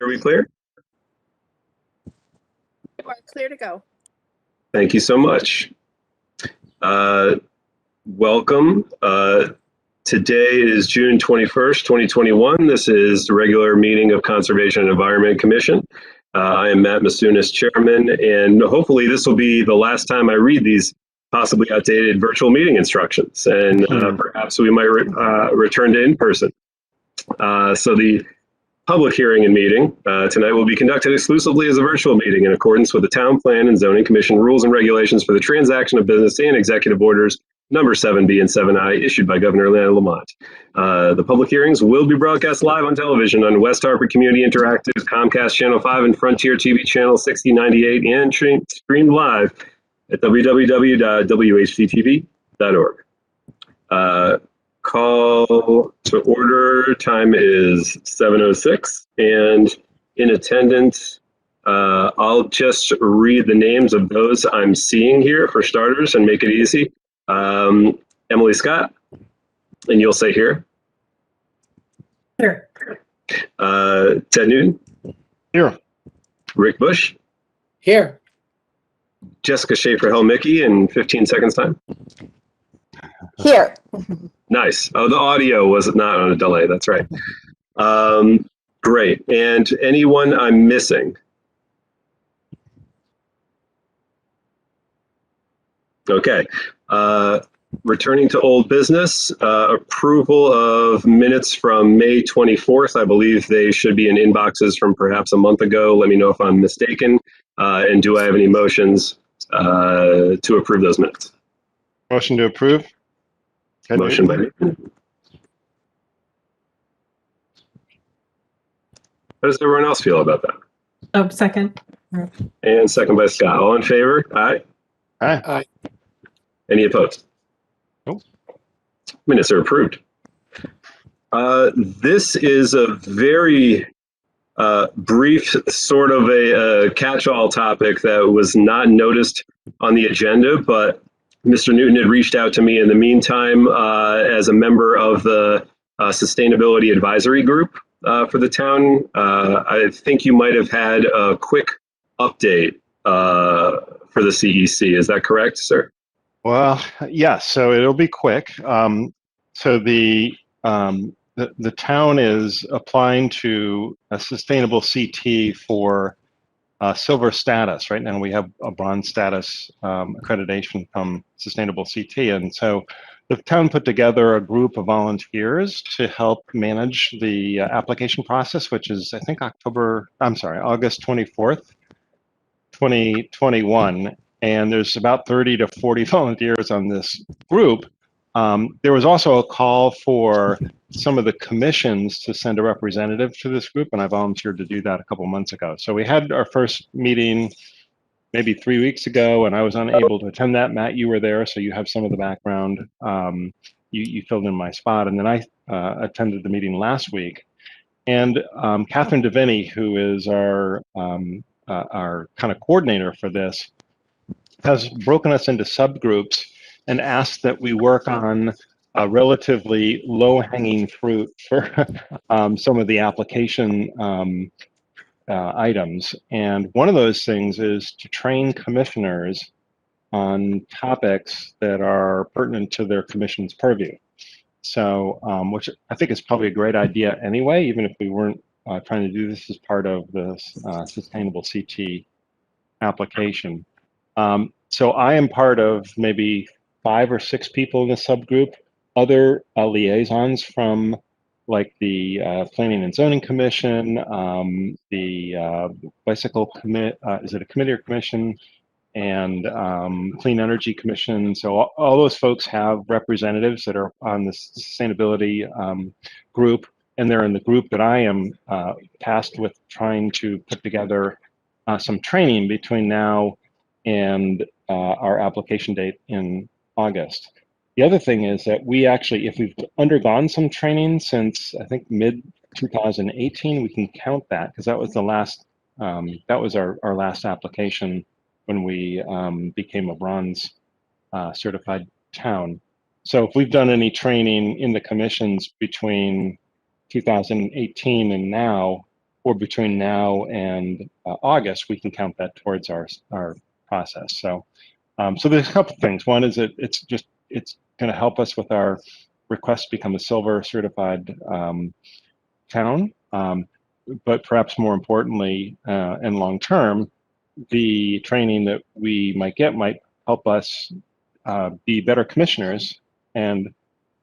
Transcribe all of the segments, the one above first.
Are we clear? We're clear to go. Thank you so much. Welcome. Today is June 21st, 2021. This is the regular meeting of Conservation and Environment Commission. I am Matt Masunis, chairman, and hopefully this will be the last time I read these possibly outdated virtual meeting instructions, and perhaps we might return to in-person. So the public hearing and meeting tonight will be conducted exclusively as a virtual meeting in accordance with the Town Plan and Zoning Commission rules and regulations for the transaction of business and executive orders number 7B and 7I issued by Governor Lana Lamont. The public hearings will be broadcast live on television on West Hartford Community Interactive, Comcast Channel 5, and Frontier TV Channel 6098, and streamed live at www.whtv.org. Call to order. Time is 7:06, and in attendance, I'll just read the names of those I'm seeing here for starters and make it easy. Emily Scott, and you'll say here. Here. Ted Newton. Here. Rick Bush. Here. Jessica Schaefer-Helmicki in 15 seconds time. Here. Nice. Oh, the audio was not on a delay. That's right. Great. And anyone I'm missing? Okay. Returning to old business, approval of minutes from May 24th. I believe they should be in inboxes from perhaps a month ago. Let me know if I'm mistaken. And do I have any motions to approve those minutes? Motion to approve. Motion by me. How does everyone else feel about that? Oh, second. And second by Scott. All in favor? Aye. Aye. Aye. Any opposed? Nope. Minutes are approved. This is a very brief, sort of a catch-all topic that was not noticed on the agenda, but Mr. Newton had reached out to me in the meantime as a member of the Sustainability Advisory Group for the town. I think you might have had a quick update for the CEC. Is that correct, sir? Well, yes. So it'll be quick. So the town is applying to a sustainable CT for silver status. Right now we have a bronze status accreditation from Sustainable CT. And so the town put together a group of volunteers to help manage the application process, which is, I think, August 24th, 2021. And there's about 30 to 40 volunteers on this group. There was also a call for some of the commissions to send a representative to this group, and I volunteered to do that a couple months ago. So we had our first meeting maybe 3 weeks ago, and I was unable to attend that. Matt, you were there, so you have some of the background. You filled in my spot, and then I attended the meeting last week. And Catherine Diviney, who is our kind of coordinator for this, has broken us into subgroups and asked that we work on a relatively low-hanging fruit for some of the application items. And one of those things is to train commissioners on topics that are pertinent to their commission's purview. So, which I think is probably a great idea anyway, even if we weren't trying to do this as part of the Sustainable CT application. So I am part of maybe 5 or 6 people in the subgroup, other liaisons from like the Planning and Zoning Commission, the Bicycle Commit, is it a committee or commission? And Clean Energy Commission. So all those folks have representatives that are on the sustainability group, and they're in the group that I am tasked with trying to put together some training between now and our application date in August. The other thing is that we actually, if we've undergone some training since I think mid 2018, we can count that because that was the last, that was our last application when we became a bronze certified town. So if we've done any training in the commissions between 2018 and now, or between now and August, we can count that towards our process. So, so there's a couple of things. One is that it's going to help us with our request to become a silver certified town. But perhaps more importantly and long term, the training that we might get might help us be better commissioners, and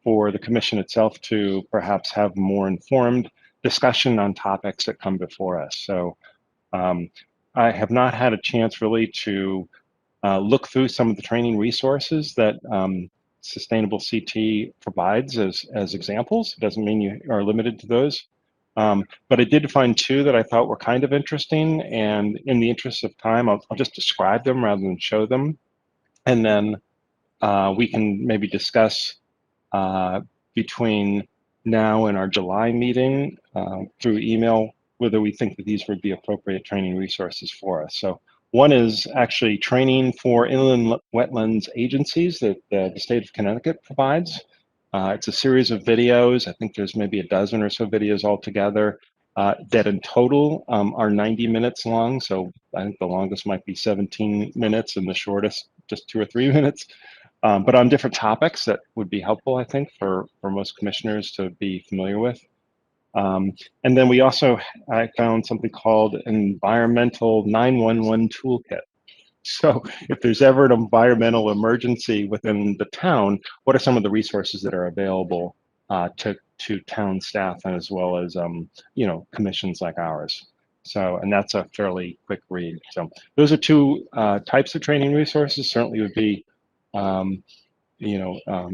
for the commission itself to perhaps have more informed discussion on topics that come before us. So I have not had a chance really to look through some of the training resources that Sustainable CT provides as examples. It doesn't mean you are limited to those. But I did find two that I thought were kind of interesting, and in the interest of time, I'll just describe them rather than show them. And then we can maybe discuss between now and our July meeting through email whether we think that these would be appropriate training resources for us. So one is actually training for inland wetlands agencies that the state of Connecticut provides. It's a series of videos. I think there's maybe a dozen or so videos altogether that in total are 90 minutes long. So I think the longest might be 17 minutes and the shortest just 2 or 3 minutes. But on different topics that would be helpful, I think, for most commissioners to be familiar with. And then we also, I found something called Environmental 911 Toolkit. So if there's ever an environmental emergency within the town, what are some of the resources that are available to town staff as well as commissions like ours? So, and that's a fairly quick read. So those are two types of training resources. Certainly would be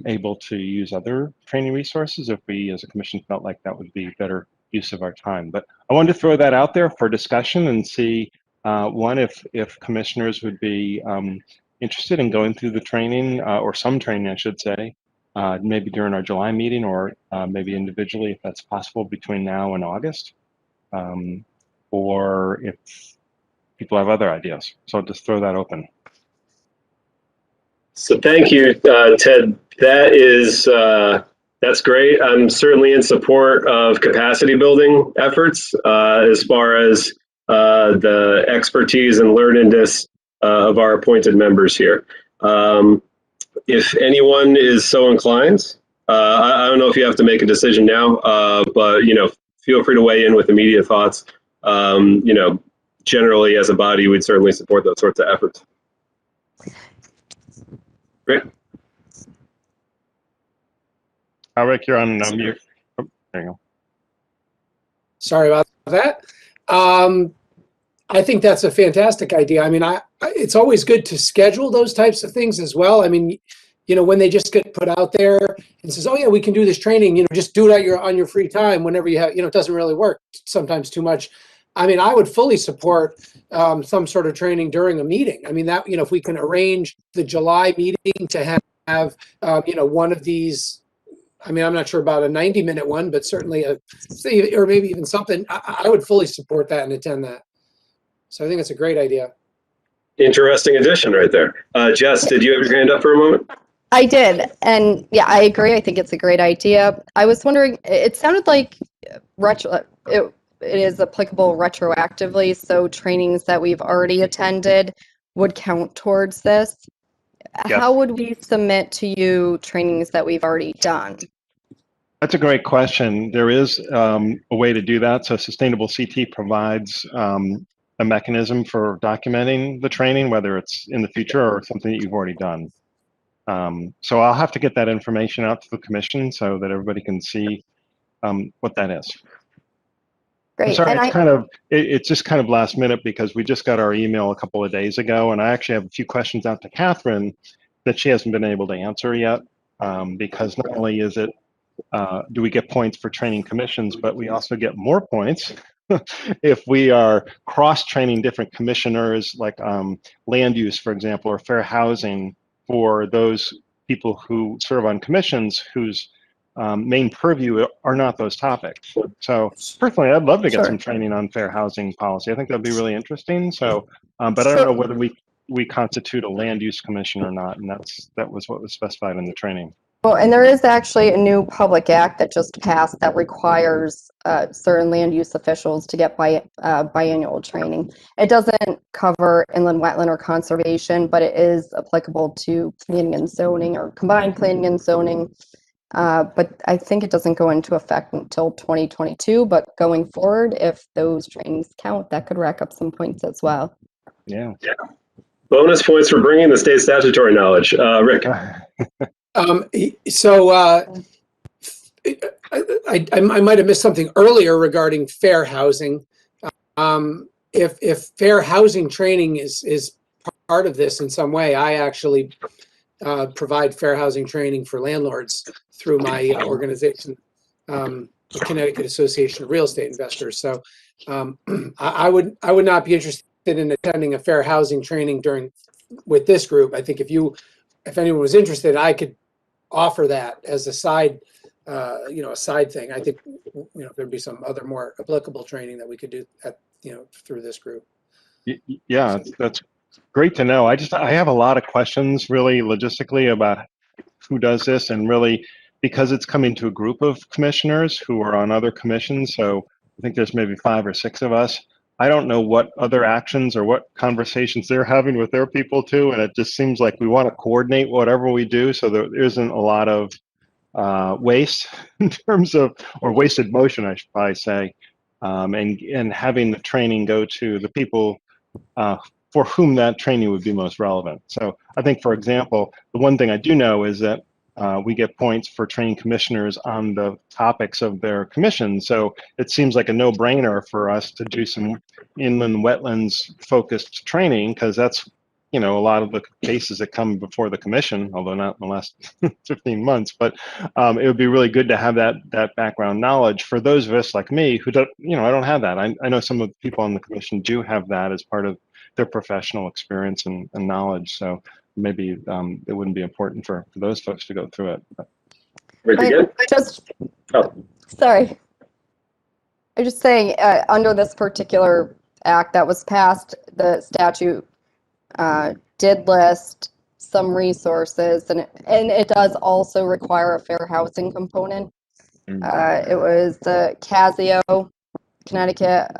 able to use other training resources if we as a commission felt like that would be better use of our time. But I wanted to throw that out there for discussion and see one, if commissioners would be interested in going through the training or some training, I should say, maybe during our July meeting or maybe individually if that's possible between now and August, or if people have other ideas. So I'll just throw that open. So thank you, Ted. That's great. I'm certainly in support of capacity building efforts as far as the expertise and learnedness of our appointed members here. If anyone is so inclined, I don't know if you have to make a decision now, but feel free to weigh in with immediate thoughts. Generally as a body, we'd certainly support those sorts of efforts. Great. Rick, you're on mute. Oh, there you go. Sorry about that. I think that's a fantastic idea. I mean, it's always good to schedule those types of things as well. I mean, when they just get put out there and says, "Oh yeah, we can do this training," just do it on your free time whenever you have. It doesn't really work sometimes too much. I mean, I would fully support some sort of training during a meeting. I mean, that if we can arrange the July meeting to have one of these. I mean, I'm not sure about a 90-minute one, but certainly or maybe even something. I would fully support that and attend that. So I think it's a great idea. Interesting addition right there. Jess, did you have your hand up for a moment? I did. And yeah, I agree. I think it's a great idea. I was wondering, it sounded like it is applicable retroactively. So trainings that we've already attended would count towards this. Yeah. How would we submit to you trainings that we've already done? That's a great question. There is a way to do that. So Sustainable CT provides a mechanism for documenting the training, whether it's in the future or something that you've already done. So I'll have to get that information out to the commission so that everybody can see what that is. Great. I'm sorry, And it's just kind of last minute because we just got our email a couple of days ago, and I actually have a few questions out to Catherine that she hasn't been able to answer yet, because not only is it do we get points for training commissions, but we also get more points if we are cross-training different commissioners, like land use, for example, or fair housing, for those people who serve on commissions whose main purview are not those topics. So personally, I'd love to get some training on fair housing policy. I think that'd be really interesting. So, but I don't know whether we constitute a land use commission or not, and that was what was specified in the training. Well, and there is actually a new public act that just passed that requires certain land use officials to get biannual training. It doesn't cover inland wetland or conservation, but it is applicable to planning and zoning or combined planning and zoning. But I think it doesn't go into effect until 2022, but going forward, if those trainings count, that could rack up some points as well. Yeah. Bonus points for bringing the state statutory knowledge. Rick. I might have missed something earlier regarding fair housing. If fair housing training is part of this in some way, I actually provide fair housing training for landlords through my organization, the Connecticut Association of Real Estate Investors. So I would not be interested in attending a fair housing training with this group. I think if anyone was interested, I could offer that as a side, a side thing. I think, there'd be some other more applicable training that we could do through this group. Yeah, that's great to know. I have a lot of questions really logistically about who does this, and really because it's coming to a group of commissioners who are on other commissions. So I think there's maybe 5 or 6 of us. I don't know what other actions or what conversations they're having with their people too. And it just seems like we want to coordinate whatever we do so there isn't a lot of waste in terms of, or wasted motion, I should probably say, and having the training go to the people for whom that training would be most relevant. So I think, for example, the one thing I do know is that we get points for training commissioners on the topics of their commission. So it seems like a no-brainer for us to do some inland wetlands focused training, because that's, a lot of the cases that come before the commission, although not in the last 15 months, but it would be really good to have that background knowledge for those of us like me who don't, I don't have that. I know some of the people on the commission do have that as part of their professional experience and knowledge. So maybe it wouldn't be important for those folks to go through it. Rick again? Sorry. I'm just saying, under this particular act that was passed, the statute did list some resources, and it does also require a fair housing component. It was the CASIO, Connecticut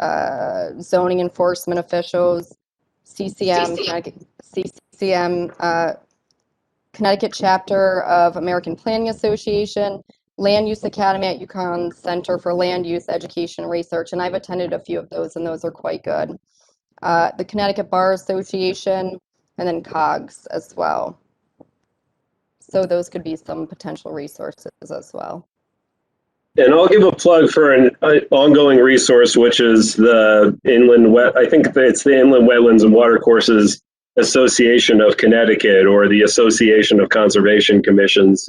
Zoning Enforcement Officials, CCM, Connecticut chapter of American Planning Association, Land Use Academy at UConn Center for Land Use Education and Research, and I've attended a few of those, and those are quite good. The Connecticut Bar Association, and then COGS as well. So those could be some potential resources as well. And I'll give a plug for an ongoing resource, which is the I think it's the Inland Wetlands and Watercourses Association of Connecticut, or the Association of Conservation Commissions.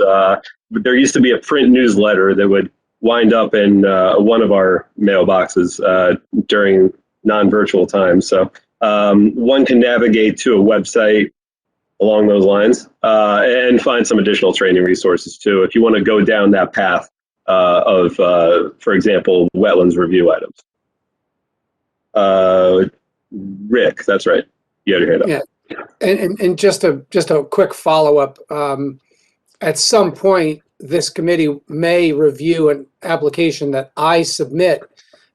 There used to be a print newsletter that would wind up in one of our mailboxes during non-virtual times. So one can navigate to a website along those lines and find some additional training resources too, if you want to go down that path of, for example, wetlands review items. Rick, that's right. You had your hand up. Yeah, and just a quick follow-up. At some point, this committee may review an application that I submit,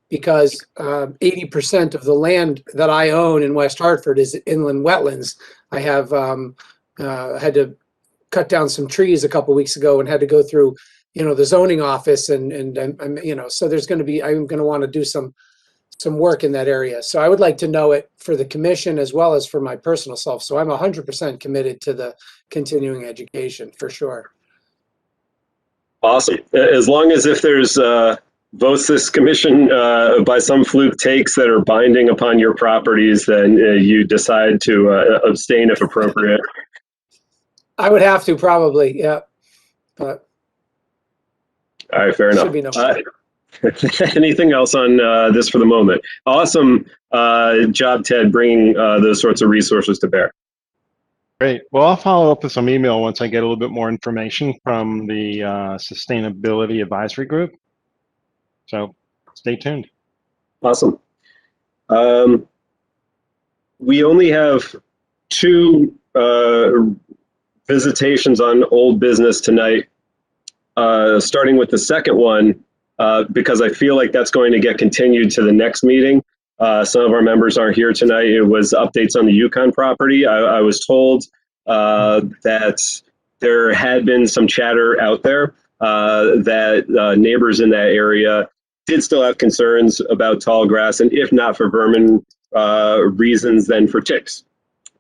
because 80% of the land that I own in West Hartford is inland wetlands. I have had to cut down some trees a couple weeks ago and had to go through, the zoning office, and so there's going to be, I'm going to want to do some work in that area. So I would like to know it for the commission as well as for my personal self. So I'm 100% committed to the continuing education for sure. Awesome. As long as if there's votes this commission by some fluke takes that are binding upon your properties, then you decide to abstain if appropriate. I would have to probably, yeah. But all right, fair enough. Should be no anything else on this for the moment? Awesome job, Ted, bringing those sorts of resources to bear. Great. Well, I'll follow up with some email once I get a little bit more information from the Sustainability Advisory Group. So stay tuned. Awesome. We only have 2 visitations on old business tonight. starting with the second one, because I feel like that's going to get continued to the next meeting. Some of our members aren't here tonight. It was updates on the Yukon property. I was told that there had been some chatter out there that neighbors in that area did still have concerns about tall grass, and if not for vermin reasons, then for ticks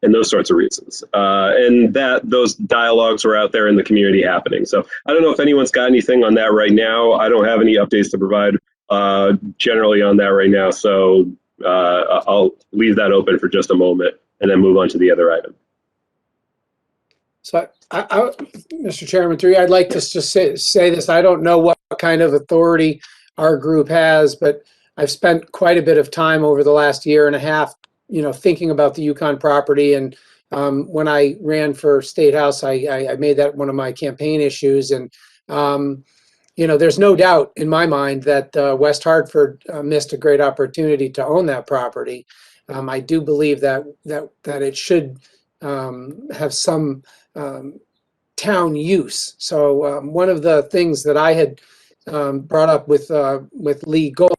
and those sorts of reasons. And that those dialogues were out there in the community happening. So I don't know if anyone's got anything on that right now. I don't have any updates to provide generally on that right now. So I'll leave that open for just a moment and then move on to the other item. So, Mr. Chairman, through you, I'd like to just say this. I don't know what kind of authority our group has, but I've spent quite a bit of time over the last year and a half, thinking about the Yukon property. And when I ran for State House, I made that one of my campaign issues. And there's no doubt in my mind that West Hartford missed a great opportunity to own that property. I do believe that it should have some town use. So one of the things that I had brought up with Lee Gold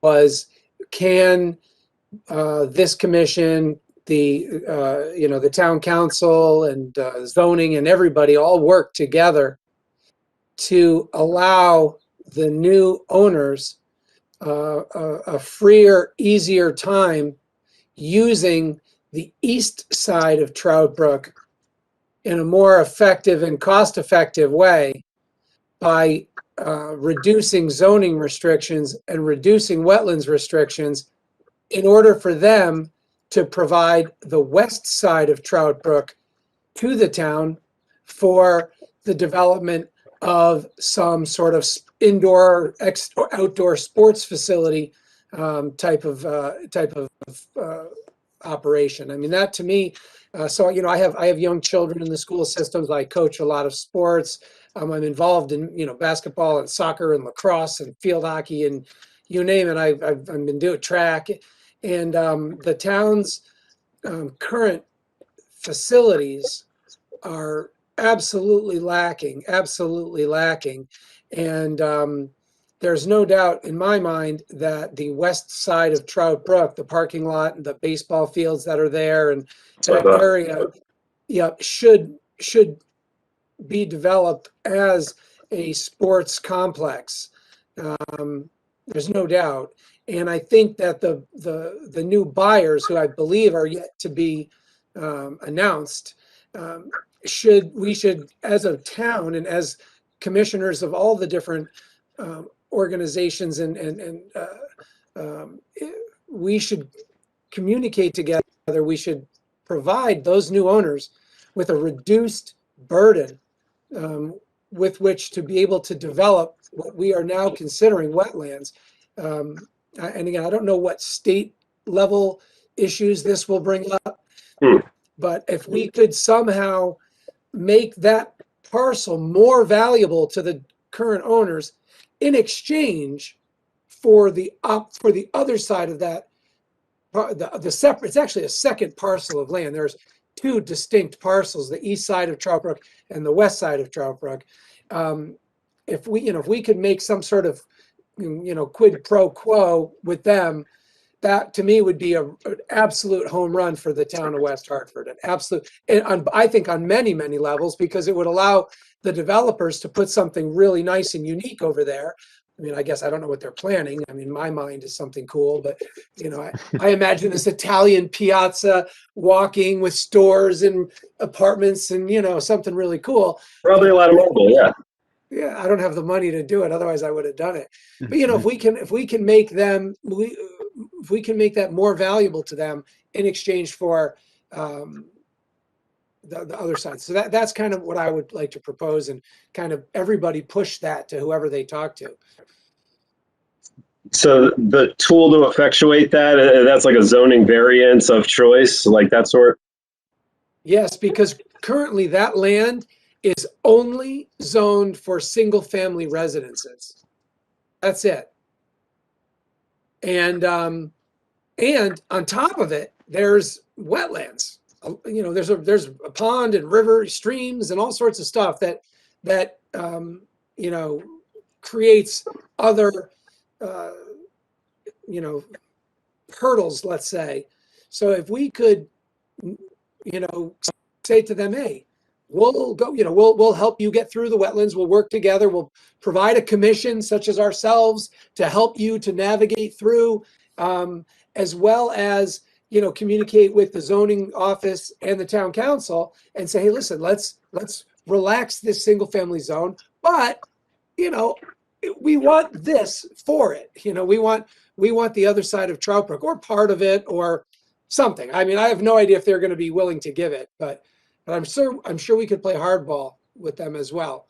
was, can this commission, the town council and zoning and everybody all work together to allow the new owners a freer, easier time using the east side of Trout Brook in a more effective and cost-effective way by reducing zoning restrictions and reducing wetlands restrictions in order for them to provide the west side of Trout Brook to the town for the development of some sort of indoor or outdoor sports facility type of operation. I mean, that to me, so I have young children in the school systems. I coach a lot of sports. I'm involved in basketball and soccer and lacrosse and field hockey and you name it. I've been doing track, and the town's current facilities are absolutely lacking, and there's no doubt in my mind that the west side of Trout Brook, the parking lot and the baseball fields that are there, and that area, should be developed as a sports complex. There's no doubt, and I think that the new buyers, who I believe are yet to be announced, we should, as a town and as commissioners of all the different organizations, and we should communicate together. We should provide those new owners with a reduced burden with which to be able to develop what we are now considering wetlands. And again, I don't know what state level issues this will bring up, but if we could somehow make that parcel more valuable to the current owners in exchange for the other side of that, the separate, it's actually a second parcel of land. There's two distinct parcels, the east side of Trout Brook and the west side of Trout Brook. If we could make some sort of quid pro quo with them, that to me would be an absolute home run for the town of West Hartford, an absolute, and I think on many levels, because it would allow the developers to put something really nice and unique over there. I mean, I guess I don't know what they're planning. I mean, my mind is something cool, but I imagine this Italian piazza walking with stores and apartments and something really cool. Probably a lot of mobile, yeah. Yeah, I don't have the money to do it. Otherwise, I would have done it. But if we can make them, if we can make that more valuable to them in exchange for the other side. So that's kind of what I would like to propose, and kind of everybody push that to whoever they talk to. So the tool to effectuate that, that's like a zoning variance of choice, like that sort? Yes, because currently that land is only zoned for single family residences. That's it. And on top of it, there's wetlands. There's a pond and river, streams, and all sorts of stuff that you know, creates other, you know, hurdles, let's say. So if we could, you know, say to them, hey, we'll go, you know, we'll help you get through the wetlands. We'll work together. We'll provide a commission such as ourselves to help you to navigate through, as well as, you know, communicate with the zoning office and the town council and say, hey, listen, let's relax this single family zone, but, you know, we want this for it. You know, we want the other side of Trout Brook or part of it or something. I mean, I have no idea if they're going to be willing to give it, but I'm sure we could play hardball with them as well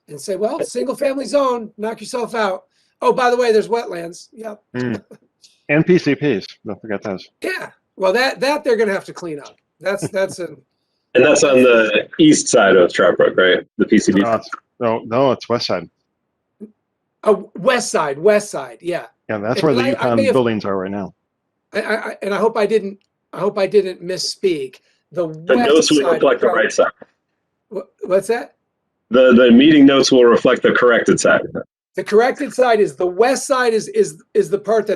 and say, well, single family zone, knock yourself out. Oh, by the way, there's wetlands. Yep. And PCPs. Don't forget those. Yeah. Well, that they're going to have to clean up. That's And that's on the east side of Trout Brook, right? The PCB. No, it's west side. Oh, west side. Yeah. Yeah, that's where the Yukon buildings are right now. And I hope I didn't misspeak. The notes will reflect the right side. What's that? The meeting notes will reflect the corrected side. The corrected side is the west side is the part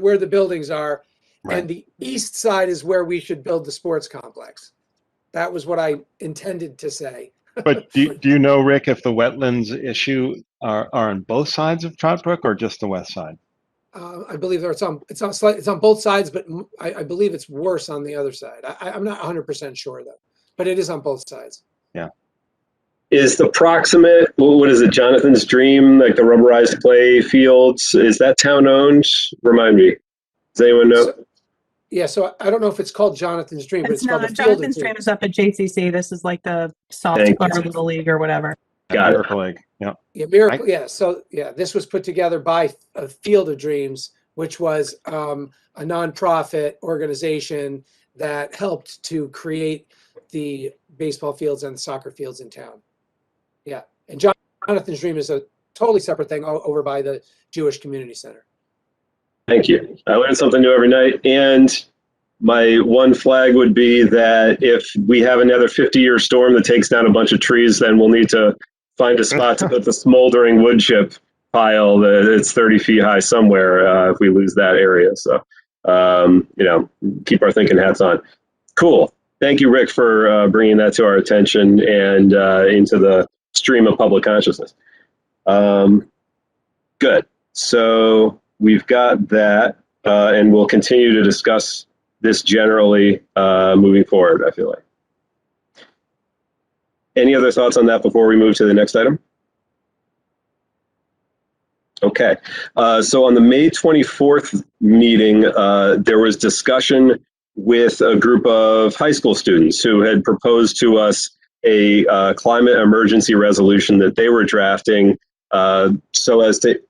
where the buildings are, right. And the east side is where we should build the sports complex. That was what I intended to say. But do you know, Rick, if the wetlands issue are on both sides of Trout Brook or just the west side? I believe it's on both sides, but I believe it's worse on the other side. I'm not 100% sure though, but it is on both sides. Yeah. Is the proximate, what is it, Jonathan's Dream, like the rubberized play fields, is that town owned? Remind me. Does anyone know? So I don't know if it's called Jonathan's Dream, but it's called the Field Jonathan's Dream is up at JCC. This is like the soft or Little League or whatever. Got Miracle League. Yeah. Yeah, Miracle. Yeah. So yeah, this was put together by a Field of Dreams, which was a nonprofit organization that helped to create the baseball fields and soccer fields in town. Yeah, and Jonathan's Dream is a totally separate thing over by the Jewish Community Center. Thank you. I learn something new every night. And my one flag would be that if we have another 50-year storm that takes down a bunch of trees, then we'll need to find a spot to put the smoldering wood chip pile that's 30 feet high somewhere if we lose that area. So, you know, keep our thinking hats on. Cool. Thank you, Rick, for bringing that to our attention and into the stream of public consciousness. Good. So we've got that, and we'll continue to discuss this generally moving forward, I feel like. Any other thoughts on that before we move to the next item? Okay, so on the May 24th meeting, there was discussion with a group of high school students who had proposed to us a climate emergency resolution that they were drafting so as to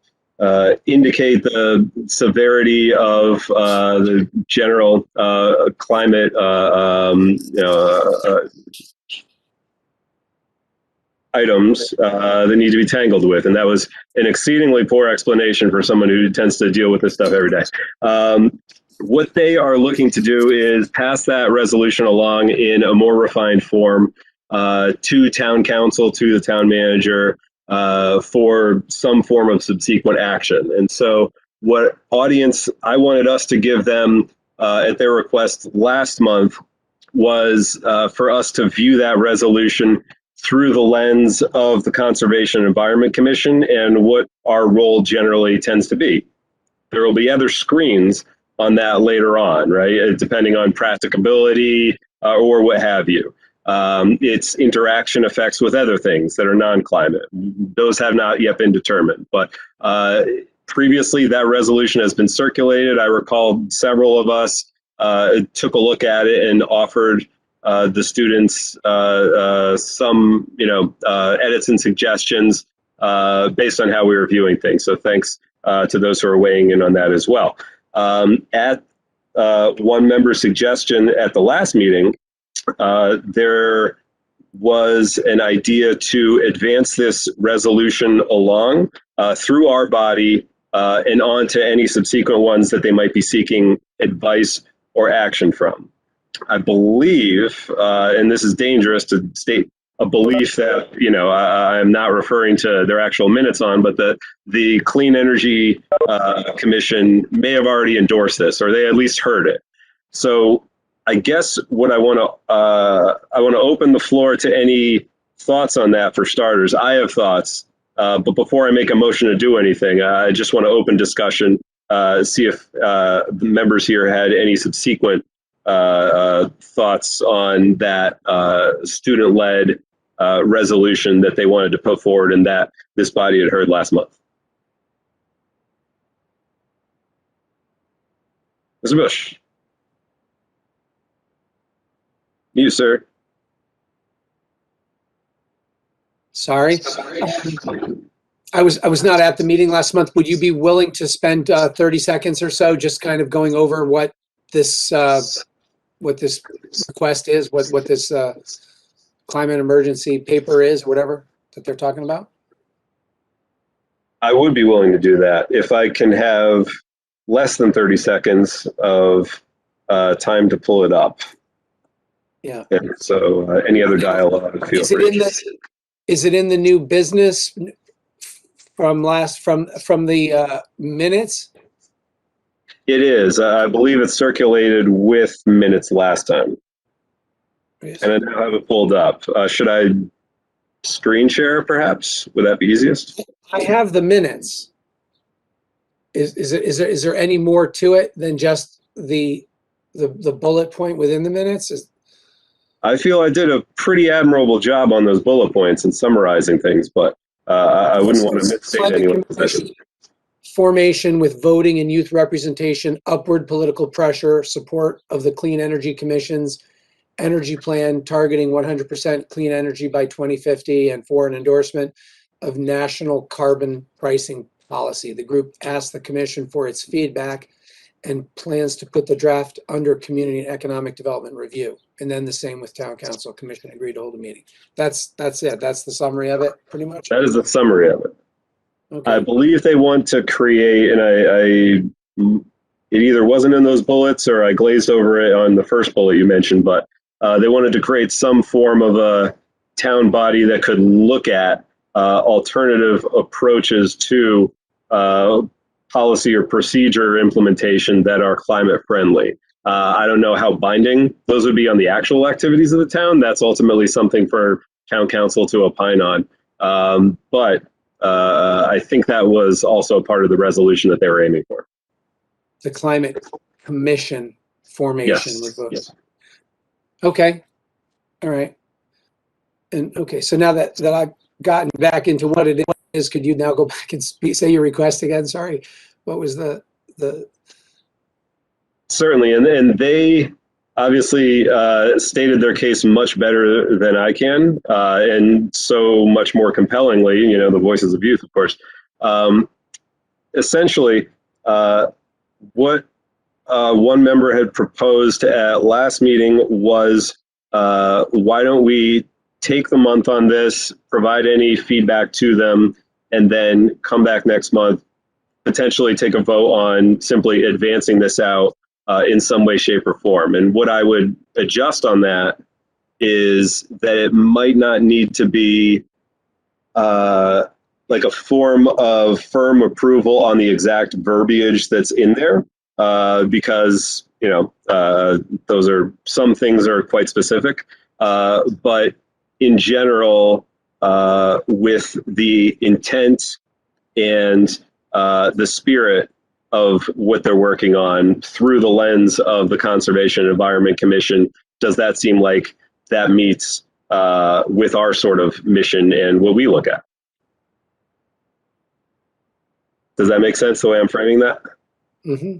indicate the severity of the general climate items that need to be tangled with. And that was an exceedingly poor explanation for someone who tends to deal with this stuff every day. What they are looking to do is pass that resolution along in a more refined form to town council, to the town manager, for some form of subsequent action. And so what audience I wanted us to give them at their request last month was for us to view that resolution through the lens of the Conservation and Environment Commission and what our role generally tends to be. There will be other screens on that later on, right? Depending on practicability or what have you. Its interaction effects with other things that are non-climate. Those have not yet been determined, but previously that resolution has been circulated. I recall several of us took a look at it and offered the students some, edits and suggestions based on how we were viewing things. So thanks to those who are weighing in on that as well. At one member's suggestion at the last meeting, there was an idea to advance this resolution along through our body and on to any subsequent ones that they might be seeking advice or action from. I believe, and this is dangerous to state a belief that, I'm not referring to their actual minutes on, but the Clean Energy Commission may have already endorsed this, or they at least heard it. So I guess what I want to open the floor to any thoughts on that for starters. I have thoughts, but before I make a motion to do anything, I just want to open discussion, see if the members here had any subsequent thoughts on that student-led resolution that they wanted to put forward and that this body had heard last month. Mr. Bush. You, sir. Sorry. I was not at the meeting last month. Would you be willing to spend 30 seconds or so just kind of going over what this request is, what this climate emergency paper is, whatever that they're talking about? I would be willing to do that if I can have less than 30 seconds of time to pull it up. Yeah. And so any other dialogue, feel free. Is it in the new business from the minutes? It is. I believe it's circulated with minutes last time. Yes. And I now have it pulled up. Should I screen share perhaps? Would that be easiest? I have the minutes. Is there any more to it than just the bullet point within the minutes? I feel I did a pretty admirable job on those bullet points and summarizing things, but I wouldn't want to misstate anyone's position. Formation with voting and youth representation, upward political pressure, support of the Clean Energy Commission's energy plan targeting 100% clean energy by 2050, and for an endorsement of national carbon pricing policy. The group asked the commission for its feedback and plans to put the draft under community and economic development review. And then the same with town council. Commission agreed to hold a meeting. That's it. That's the summary of it, pretty much. That is the summary of it. Okay. I believe they want to create, and it either wasn't in those bullets or I glazed over it on the first bullet you mentioned, but they wanted to create some form of a town body that could look at alternative approaches to policy or procedure implementation that are climate friendly. I don't know how binding those would be on the actual activities of the town. That's ultimately something for town council to opine on. But I think that was also part of the resolution that they were aiming for. The climate commission formation. Yes. Yes. Okay. All right. And okay, so now that I've gotten back into what it is, could you now go back and say your request again? Sorry. What was the Certainly, and they obviously stated their case much better than I can, and so much more compellingly, the voices of youth, of course. Essentially, what one member had proposed at last meeting was, why don't we take the month on this, provide any feedback to them, and then come back next month, potentially take a vote on simply advancing this out in some way, shape, or form. And what I would adjust on that is that it might not need to be like a form of firm approval on the exact verbiage that's in there, because those are, some things are quite specific, but in general, with the intent and the spirit of what they're working on through the lens of the Conservation and Environment Commission, does that seem like that meets with our sort of mission and what we look at? Does that make sense the way I'm framing that? mm-hmm.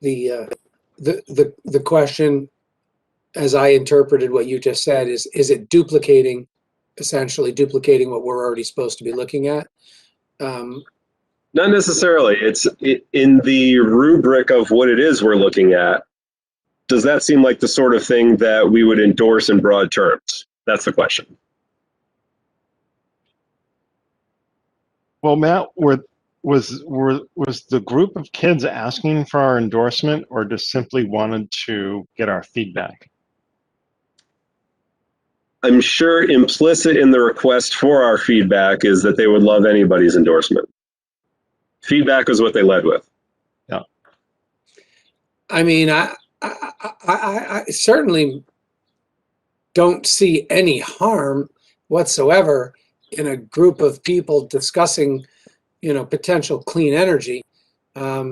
The question, as I interpreted what you just said, is it essentially duplicating what we're already supposed to be looking at? Not necessarily. It's in the rubric of what it is we're looking at. Does that seem like the sort of thing that we would endorse in broad terms? That's the question. Well, Matt, was the group of kids asking for our endorsement, or just simply wanted to get our feedback? I'm sure implicit in the request for our feedback is that they would love anybody's endorsement. Feedback was what they led with. I mean, I certainly don't see any harm whatsoever in a group of people discussing, potential clean energy. I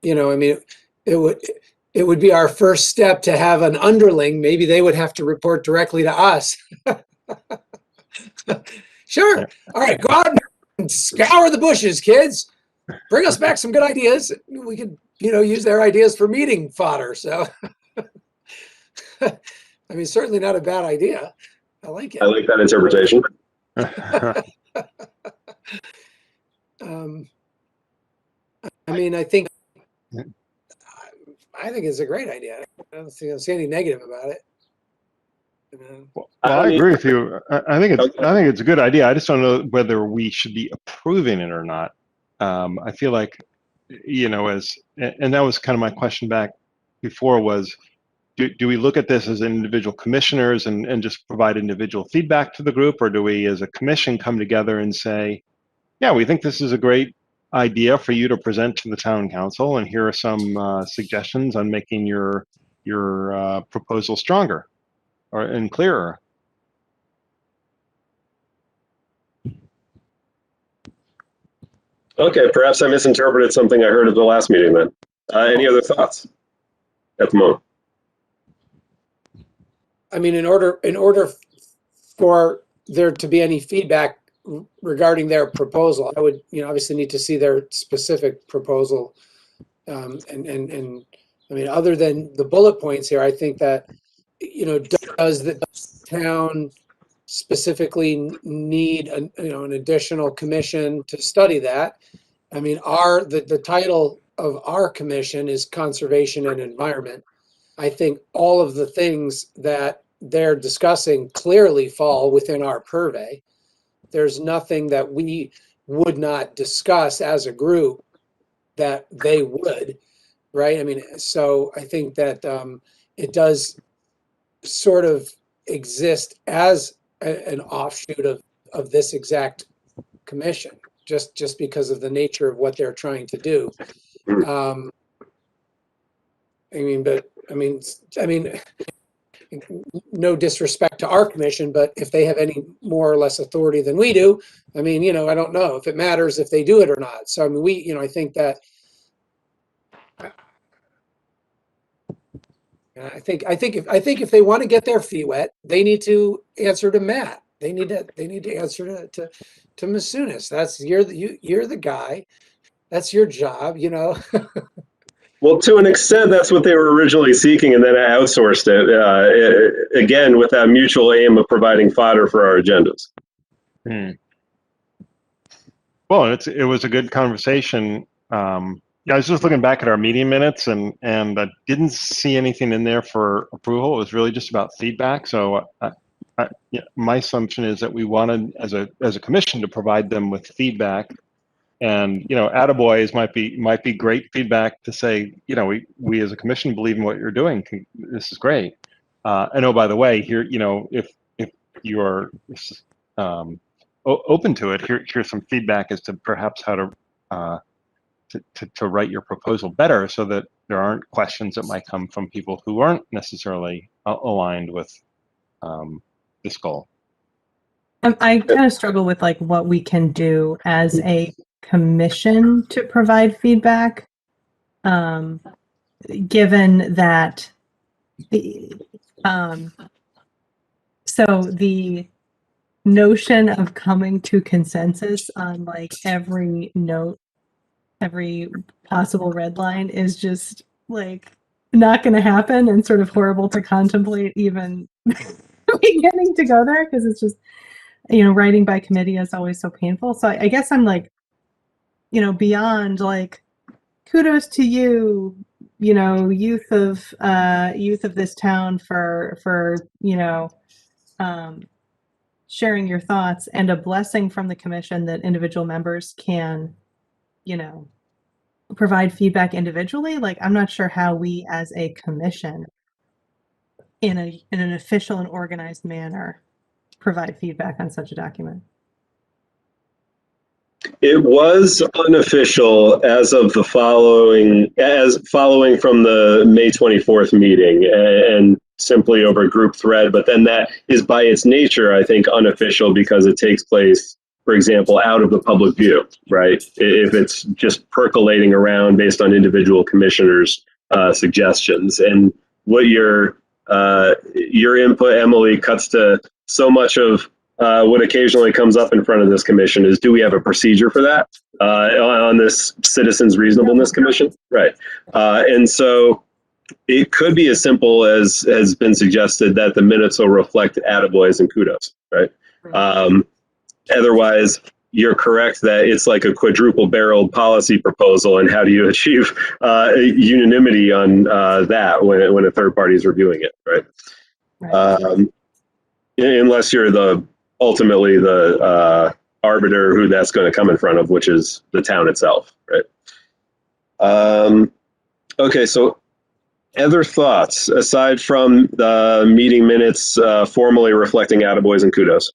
mean, it would be our first step to have an underling. Maybe they would have to report directly to us. Sure. Yeah. All right, go out and scour the bushes, kids. Bring us back some good ideas. We could, use their ideas for meeting fodder. So, I mean, certainly not a bad idea. I like it. I like that interpretation. I mean, I think it's a great idea. I don't see any negative about it. Well, I agree with you. I think it's a good idea. I just don't know whether we should be approving it or not. I feel like, and that was kind of my question back before was, do we look at this as individual commissioners and just provide individual feedback to the group, or do we as a commission come together and say, yeah, we think this is a great idea for you to present to the town council, and here are some suggestions on making your proposal stronger and clearer. Okay, perhaps I misinterpreted something I heard at the last meeting then. Any other thoughts at the moment? I mean, in order for there to be any feedback regarding their proposal, I would, obviously need to see their specific proposal. And I mean, other than the bullet points here, I think that, does the town specifically need an additional commission to study that? I mean, the title of our commission is Conservation and Environment. I think all of the things that they're discussing clearly fall within our purvey. There's nothing that we would not discuss as a group that they would, right? I mean, so I think that it does sort of exist as an offshoot of this exact commission, just because of the nature of what they're trying to do. I mean, no disrespect to our commission, but if they have any more or less authority than we do, I mean, I don't know if it matters if they do it or not. So I mean, I think that I think if they want to get their feet wet, they need to answer to Matt. They need to answer to Masunis. That's you're the guy. That's your job, Well, to an extent, that's what they were originally seeking, and then I outsourced it, again, with that mutual aim of providing fodder for our agendas. Well, it was a good conversation. Yeah, I was just looking back at our meeting minutes, and I didn't see anything in there for approval. It was really just about feedback. So my assumption is that we wanted, as a commission, to provide them with feedback. And attaboys might be great feedback to say, we as a commission believe in what you're doing. This is great. And oh, by the way, here, if you are open to it, here's some feedback as to perhaps how to write your proposal better, so that there aren't questions that might come from people who aren't necessarily aligned with this goal. I kind of struggle with like what we can do as a commission to provide feedback, given that so the notion of coming to consensus on like every possible red line is just like not going to happen, and sort of horrible to contemplate even beginning to go there, because it's just, writing by committee is always so painful. So I guess I'm like, beyond like, kudos to you, youth of this town for sharing your thoughts, and a blessing from the commission that individual members can, provide feedback individually. Like, I'm not sure how we as a commission in an official and organized manner provide feedback on such a document? It was unofficial as of the following from the May 24th meeting and simply over a group thread. But then that is by its nature, I think, unofficial because it takes place, for example, out of the public view, right? If it's just percolating around based on individual commissioners' suggestions. And what your input, Emily, cuts to so much of what occasionally comes up in front of this commission is, do we have a procedure for that on this Citizens Reasonableness Commission? Right. And so it could be as simple as has been suggested that the minutes will reflect attaboys and kudos, right? Otherwise, you're correct that it's like a quadruple barreled policy proposal, and how do you achieve unanimity on that when a third party is reviewing it, right? Right. Unless you're ultimately the arbiter who that's going to come in front of, which is the town itself, right? Okay, so other thoughts aside from the meeting minutes formally reflecting attaboys and kudos?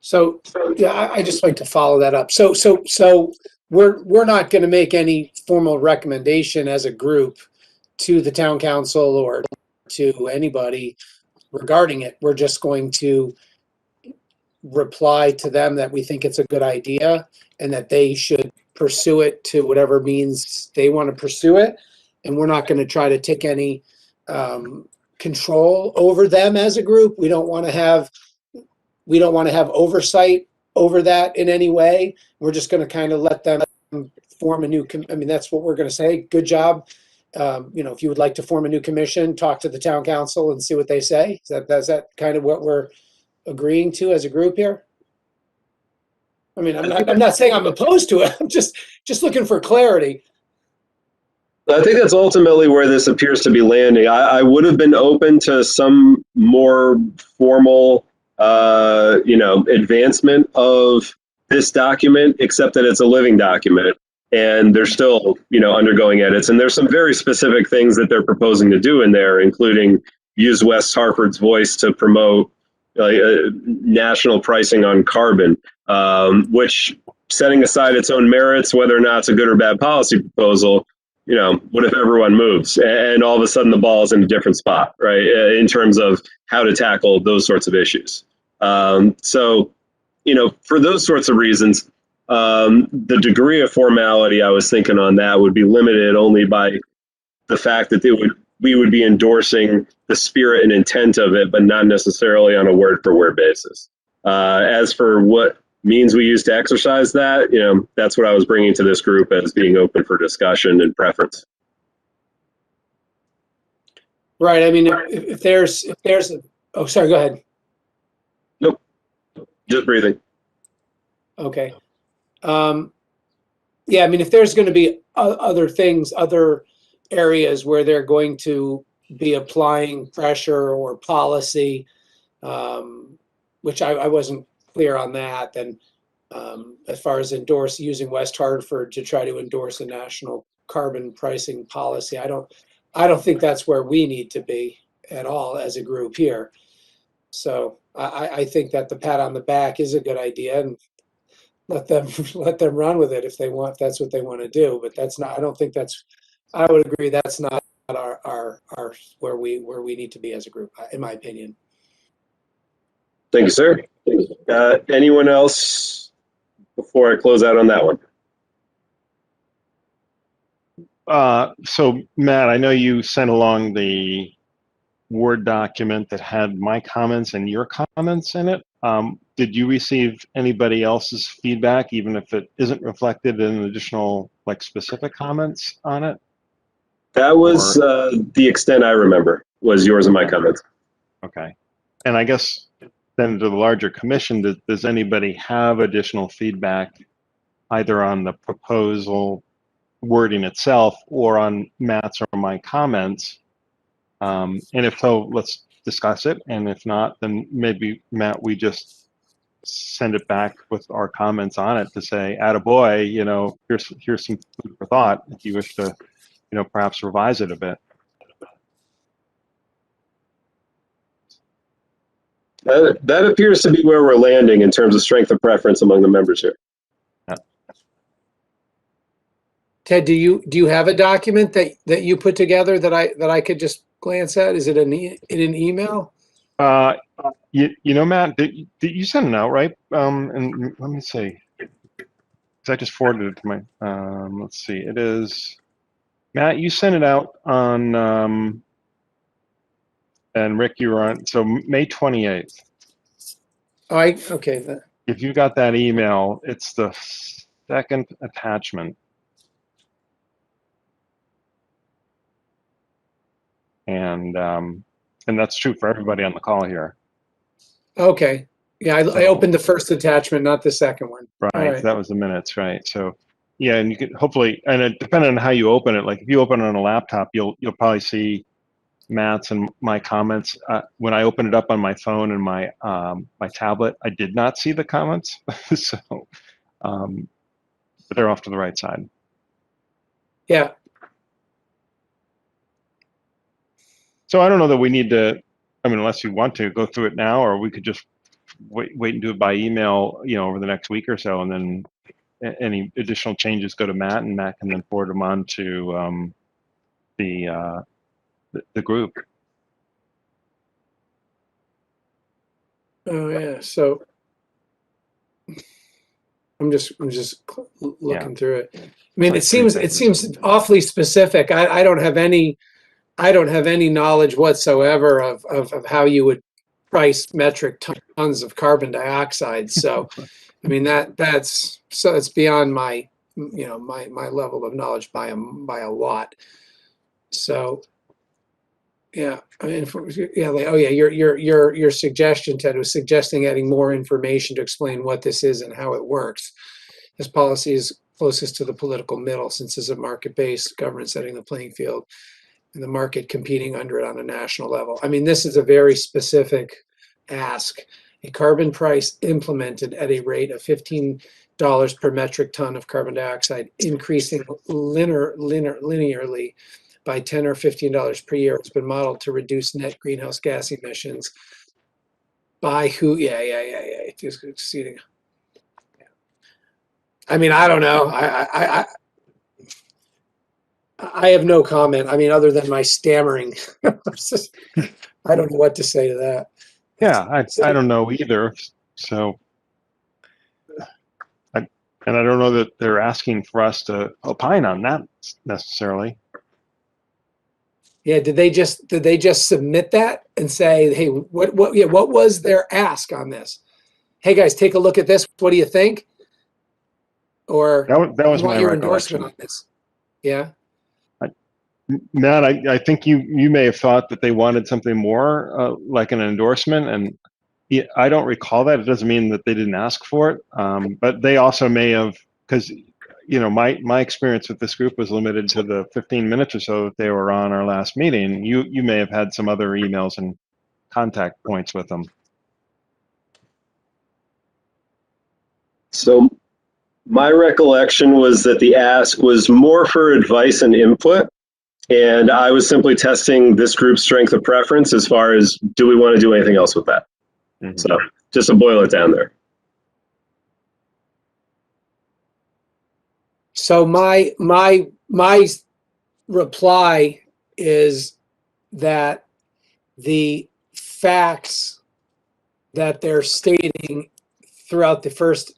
So yeah, I just like to follow that up. So we're not going to make any formal recommendation as a group to the town council or to anybody regarding it. We're just going to reply to them that we think it's a good idea and that they should pursue it to whatever means they want to pursue it. And we're not going to try to take any control over them as a group. We don't want to have oversight over that in any way. We're just going to kind of let them form a new, that's what we're going to say. Good job. If you would like to form a new commission, talk to the town council and see what they say. Is that kind of what we're agreeing to as a group here? I'm not saying I'm opposed to it. I'm just looking for clarity. I think that's ultimately where this appears to be landing. I would have been open to some more formal, advancement of this document, except that it's a living document and they're still, undergoing edits. And there's some very specific things that they're proposing to do in there, including use West Hartford's voice to promote national pricing on carbon, which, setting aside its own merits, whether or not it's a good or bad policy proposal, what if everyone moves and all of a sudden the ball is in a different spot, right? In terms of how to tackle those sorts of issues. So, for those sorts of reasons, the degree of formality I was thinking on that would be limited only by the fact that we would be endorsing the spirit and intent of it, but not necessarily on a word for word basis. As for what means we use to exercise that, that's what I was bringing to this group as being open for discussion and preference. Right. If there's oh, sorry, go ahead. Nope. Just breathing. Okay. If there's going to be other areas where they're going to be applying pressure or policy, which I wasn't clear on that. Then as far as using West Hartford to try to endorse a national carbon pricing policy, I don't think that's where we need to be at all as a group here. So I think that the pat on the back is a good idea, and let them run with it if they want. If that's what they want to do. But that's not. I would agree that's not our where we need to be as a group, in my opinion. Thank you, sir. Anyone else before I close out on that one? So Matt, I know you sent along the Word document that had my comments and your comments in it. Did you receive anybody else's feedback, even if it isn't reflected in additional, specific comments on it? That was the extent I remember, was yours and my comments. Okay. And I guess then to the larger commission, does anybody have additional feedback either on the proposal wording itself or on Matt's or my comments? And if so, let's discuss it. And if not, then maybe, Matt, we just send it back with our comments on it to say, attaboy, here's some food for thought if you wish to, perhaps revise it a bit. That appears to be where we're landing in terms of strength of preference among the members here. Ted, do you have a document that you put together that I could just glance at? Is it in an email? You know, Matt, did you send it out, right? And let me see. 'Cause I just forwarded it to my, let's see, it is, Matt, you sent it out on, and Rick, you were on, so May 28th. Oh, okay. If you got that email, it's the second attachment. And that's true for everybody on the call here. Okay. Yeah, I opened the first attachment, not the second one. Right, All right. that was the minutes, right? So, yeah, and you could hopefully, and it, depending on how you open it, like if you open it on a laptop, you'll probably see Matt's and my comments. When I opened it up on my phone and my my tablet, I did not see the comments, so but they're off to the right side. Yeah. So I don't know that we need to. I mean, unless you want to go through it now, or we could just wait and do it by email, you know, over the next week or so, and then any additional changes go to Matt, and Matt can then forward them on to the group. Oh yeah. So I'm just looking through it. I mean, it seems awfully specific. I don't have any knowledge whatsoever of how you would price metric tons of carbon dioxide. So, I mean, that's it's beyond my, you know, my level of knowledge by a lot. So, yeah, I mean, yeah, like, oh yeah, your suggestion, Ted, was suggesting adding more information to explain what this is and how it works. This policy is closest to the political middle, since it's a market-based government setting the playing field, and the market competing under it on a national level. I mean, this is a very specific ask. A carbon price implemented at a rate of $15 per metric ton of carbon dioxide, increasing linearly by $10 or $15 per year. It's been modeled to reduce net greenhouse gas emissions by who? Yeah. Just exceeding. I mean, I don't know. I have no comment. I mean, other than my stammering. I don't know what to say to that. Yeah, I don't know either. So, and I don't know that they're asking for us to opine on that necessarily. Yeah, did they just submit that and say, hey, what was their ask on this? Hey guys, take a look at this. What do you think? Or that was my your recollection. endorsement on this? Yeah. Matt, I think you may have thought that they wanted something more like an endorsement, and I don't recall that. It doesn't mean that they didn't ask for it, but they also may have, because you know my experience with this group was limited to the 15 minutes or so that they were on our last meeting. You may have had some other emails and contact points with them. So my recollection was that the ask was more for advice and input. And I was simply testing this group's strength of preference as far as, do we want to do anything else with that? Mm-hmm. So just to boil it down there. So my reply is that the facts that they're stating throughout the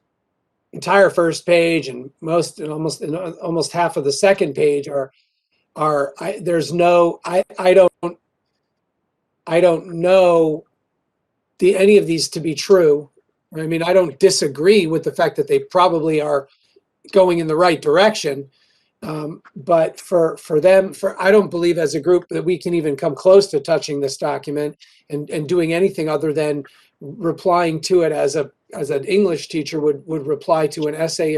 entire first page and almost half of the second page I don't know any of these to be true. I mean, I don't disagree with the fact that they probably are going in the right direction. But for them, I don't believe as a group that we can even come close to touching this document and doing anything other than replying to it as an English teacher would reply to an essay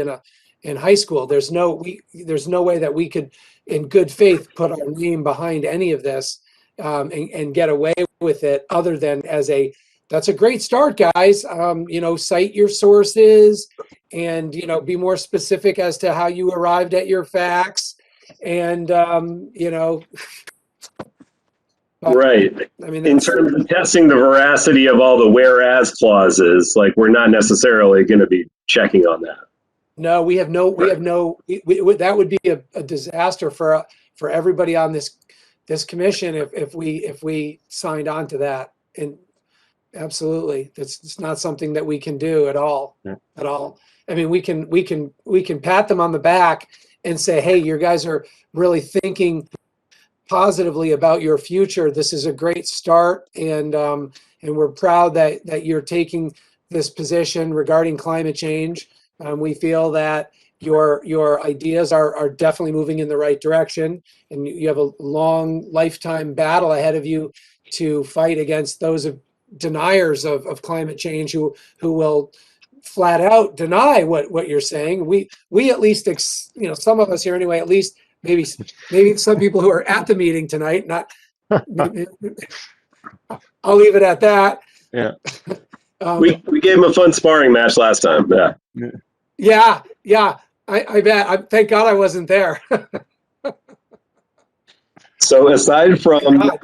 in high school. There's no way that we could, in good faith, put our name behind any of this and get away with it, other than as that's a great start, guys. You know, cite your sources and, you know, be more specific as to how you arrived at your facts. And, you know, But, Right. I mean, In that's, terms of testing the veracity of all the whereas clauses, like we're not necessarily going to be checking on that. no, we have no, that would be a disaster for everybody on this commission if we signed on to that. And absolutely, it's not something that we can do at all, at all. I mean, we can pat them on the back and say, hey, you guys are really thinking positively about your future. This is a great start, and we're proud that you're taking this position regarding climate change. We feel that your ideas are definitely moving in the right direction, and you have a long lifetime battle ahead of you to fight against those deniers of climate change who will flat out deny what you're saying. We at least, some of us here anyway, at least maybe some people who are at the meeting tonight, not, I'll leave it at that. Yeah. We gave him a fun sparring match last time. Yeah. Yeah. I bet. Thank God I wasn't there. So aside from, God.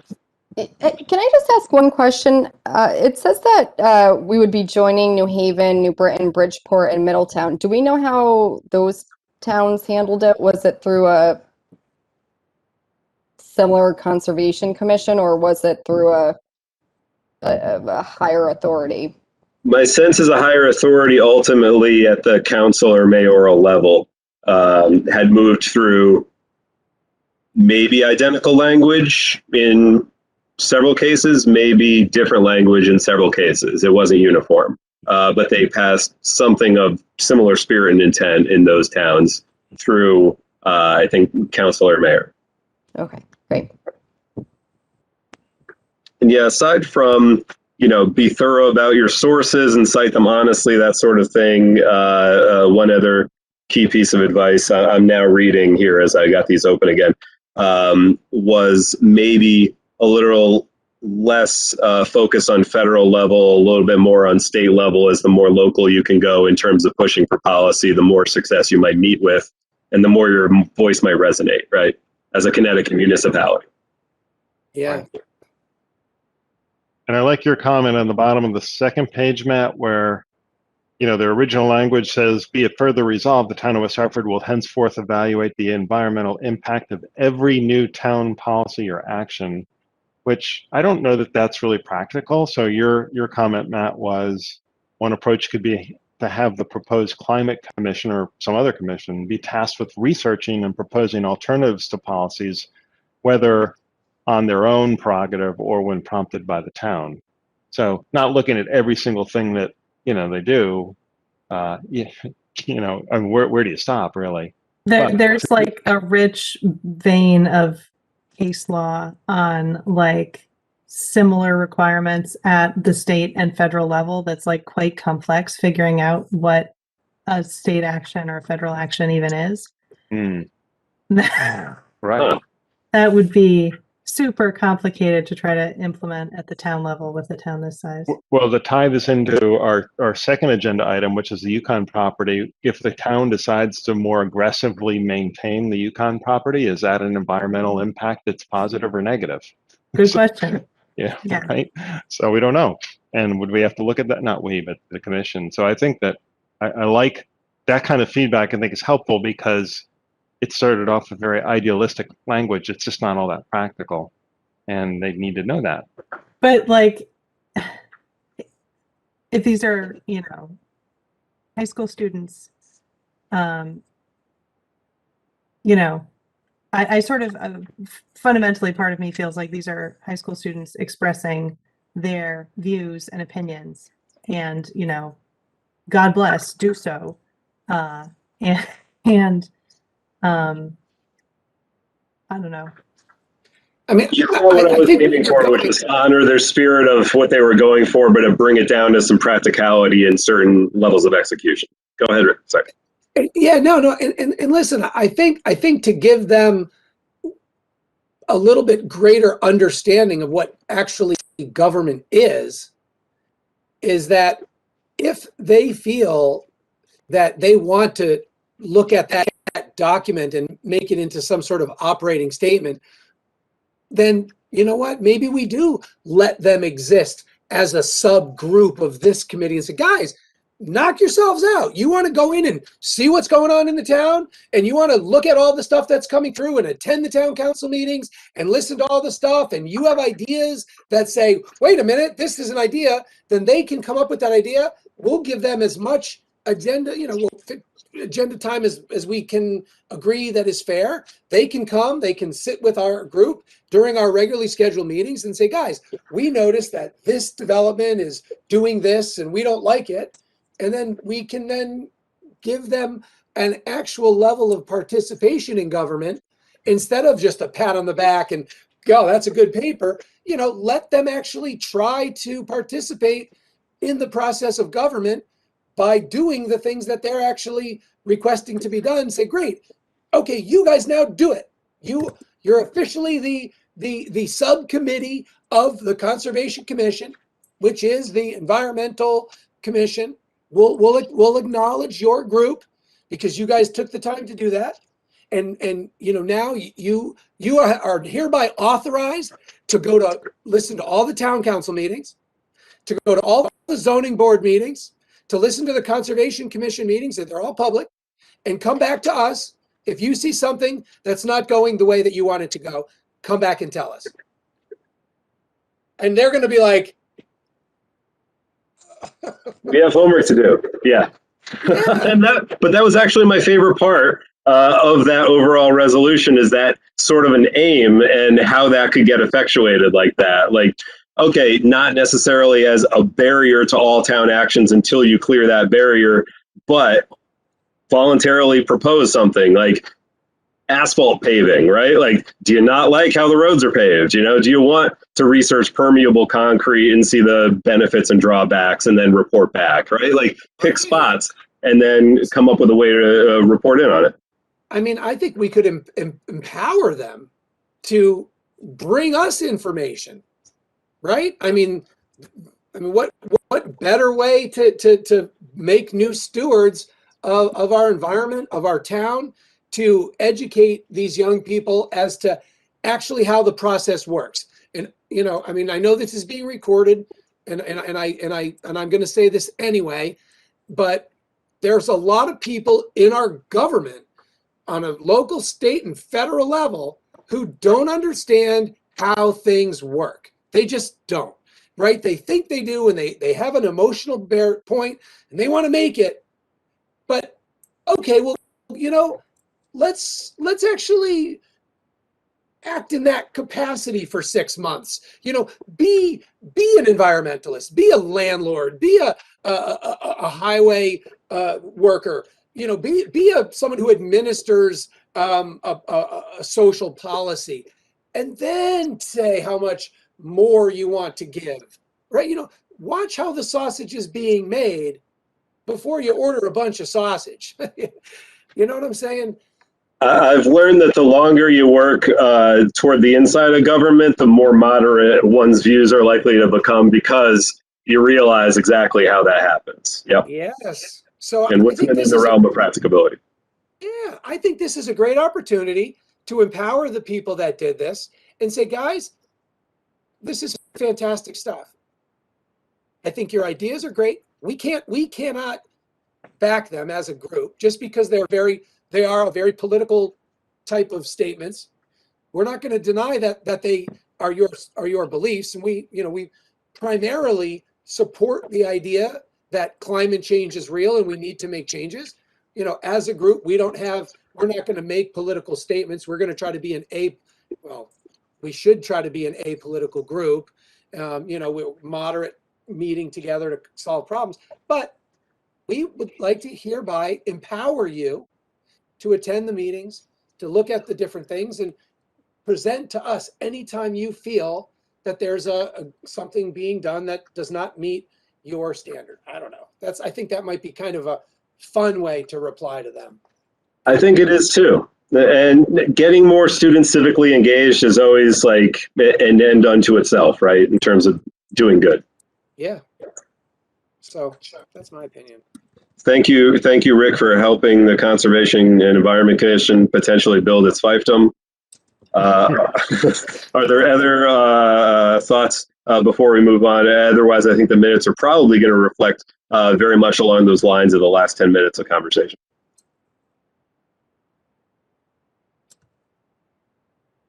Can I just ask one question? It says that we would be joining New Haven, New Britain, Bridgeport, and Middletown. Do we know how those towns handled it? Was it through a similar conservation commission, or was it through a higher authority? my sense is a higher authority ultimately at the council or mayoral level had moved through maybe identical language in several cases, maybe different language in several cases. It wasn't uniform, but they passed something of similar spirit and intent in those towns through, I think, council or mayor. Okay, great. And yeah, aside from, be thorough about your sources and cite them honestly, that sort of thing. One other key piece of advice I'm now reading here as I got these open again was maybe a little less focus on federal level, a little bit more on state level. As the more local you can go in terms of pushing for policy, the more success you might meet with, and the more your voice might resonate, right? As a Connecticut municipality. Yeah. And I like your comment on the bottom of the second page, Matt, where, the original language says, be it further resolved, the town of West Hartford will henceforth evaluate the environmental impact of every new town policy or action, which I don't know that that's really practical. So your comment, Matt, was one approach could be to have the proposed climate commission or some other commission be tasked with researching and proposing alternatives to policies, whether on their own prerogative or when prompted by the town. So not looking at every single thing that, they do, and where do you stop, really? There's like a rich vein of case law on like similar requirements at the state and federal level that's like quite complex, figuring out what a state action or federal action even is. Right. That would be super complicated to try to implement at the town level with a town this size. Well, to tie this into our second agenda item, which is the Yukon property, if the town decides to more aggressively maintain the Yukon property, is that an environmental impact that's positive or negative? Good question. Yeah, right. So we don't know. And would we have to look at that? Not we, but the commission. So I think that I like that kind of feedback. I think is helpful because it started off with very idealistic language. It's just not all that practical, and they need to know that. But like, if these are, high school students, I sort of fundamentally, part of me feels like these are high school students expressing their views and opinions, and God bless, do so, and I don't know. I mean, You know what I was aiming for, which is honor their spirit of what they were going for, but to bring it down to some practicality and certain levels of execution. Go ahead, Rick. Sorry. Yeah, no, and listen, I think to give them a little bit greater understanding of what actually government is that if they feel that they want to look at that document and make it into some sort of operating statement, then you know what? Maybe we do let them exist as a subgroup of this committee and say, guys, knock yourselves out. You want to go in and see what's going on in the town, and you want to look at all the stuff that's coming through and attend the town council meetings and listen to all the stuff, and you have ideas that say, wait a minute, this is an idea, then they can come up with that idea. We'll give them as much agenda, we'll fit agenda time as we can agree that is fair. They can come, they can sit with our group during our regularly scheduled meetings and say, guys, we noticed that this development is doing this and we don't like it. And then we can then give them an actual level of participation in government instead of just a pat on the back and go, that's a good paper. Let them actually try to participate in the process of government by doing the things that they're actually requesting to be done. Say, great, okay, you guys now do it. You're officially the subcommittee of the Conservation Commission, which is the Environmental Commission. We'll acknowledge your group because you guys took the time to do that. And now you are hereby authorized to go to listen to all the town council meetings, to go to all the zoning board meetings, to listen to the Conservation Commission meetings, that they're all public, and come back to us. If you see something that's not going the way that you want it to go, come back and tell us. And they're going to be like, we have homework to do. Yeah. But that was actually my favorite part of that overall resolution, is that sort of an aim and how that could get effectuated like that. Like, okay, not necessarily as a barrier to all town actions until you clear that barrier, but voluntarily propose something like asphalt paving, right? Like, do you not like how the roads are paved? Do you want to research permeable concrete and see the benefits and drawbacks and then report back, right? Like, pick spots and then come up with a way to report in on it. I mean, I think we could empower them to bring us information, right? I mean, what better way to make new stewards of our environment, of our town, to educate these young people as to actually how the process works. And I mean, I know this is being recorded, and I'm going to say this anyway, but there's a lot of people in our government on a local, state, and federal level who don't understand how things work. They just don't, right? They think they do, and they have an emotional point, and they want to make it. But okay, well, let's actually act in that capacity for 6 months. Be an environmentalist, be a landlord, be a highway worker. Be someone who administers a social policy, and then say how much more you want to give, right? Watch how the sausage is being made before you order a bunch of sausage. You know what I'm saying? I've learned that the longer you work toward the inside of government, the more moderate one's views are likely to become, because you realize exactly how that happens. Yep. Yes. So and what's within the realm of practicability. Yeah, I think this is a great opportunity to empower the people that did this and say, guys, this is fantastic stuff. I think your ideas are great. We cannot back them as a group just because they are a very political type of statements. We're not going to deny that they are your beliefs, and we primarily support the idea that climate change is real and we need to make changes. As a group, we're not going to make political statements. We're going to try to be we should try to be an apolitical group. We're moderate, meeting together to solve problems, but we would like to hereby empower you to attend the meetings, to look at the different things, and present to us anytime you feel that there's something being done that does not meet your standard. I don't know. I think that might be kind of a fun way to reply to them. I think it is too. And getting more students civically engaged is always like an end unto itself, right? In terms of doing good. Yeah. So that's my opinion. Thank you, Rick, for helping the Conservation and Environment Commission potentially build its fiefdom. Are there other thoughts before we move on? Otherwise, I think the minutes are probably going to reflect very much along those lines of the last 10 minutes of conversation.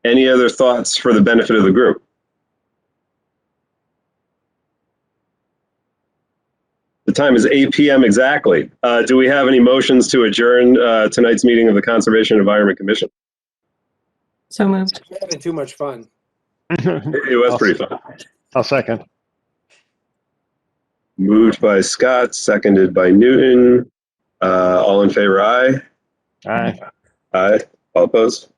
Any other thoughts for the benefit of the group? The time is 8 p.m. exactly. Do we have any motions to adjourn tonight's meeting of the Conservation and Environment Commission? So moved. We're having too much fun. It was pretty fun. I'll second. Moved by Scott, seconded by Newton. All in favor, aye. Aye. Aye. All opposed?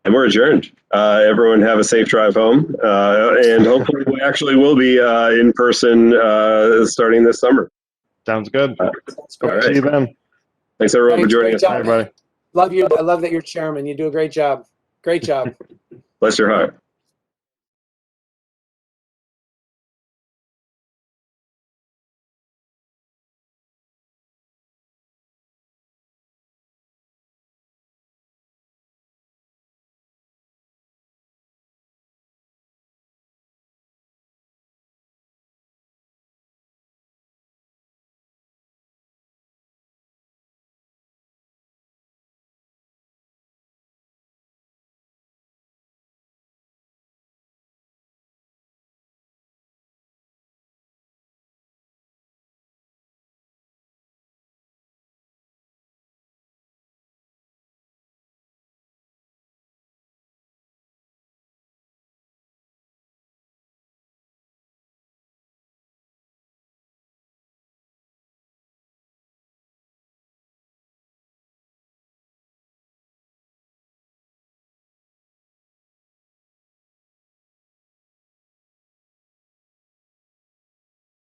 And we're adjourned. Everyone have a safe drive home. And hopefully we actually will be in person starting this summer. Sounds good. That's All great. right. See you then. Thanks everyone for joining us. Great Bye, job. everybody. Love you. I love that you're chairman. You do a great job. Great job. Bless your heart.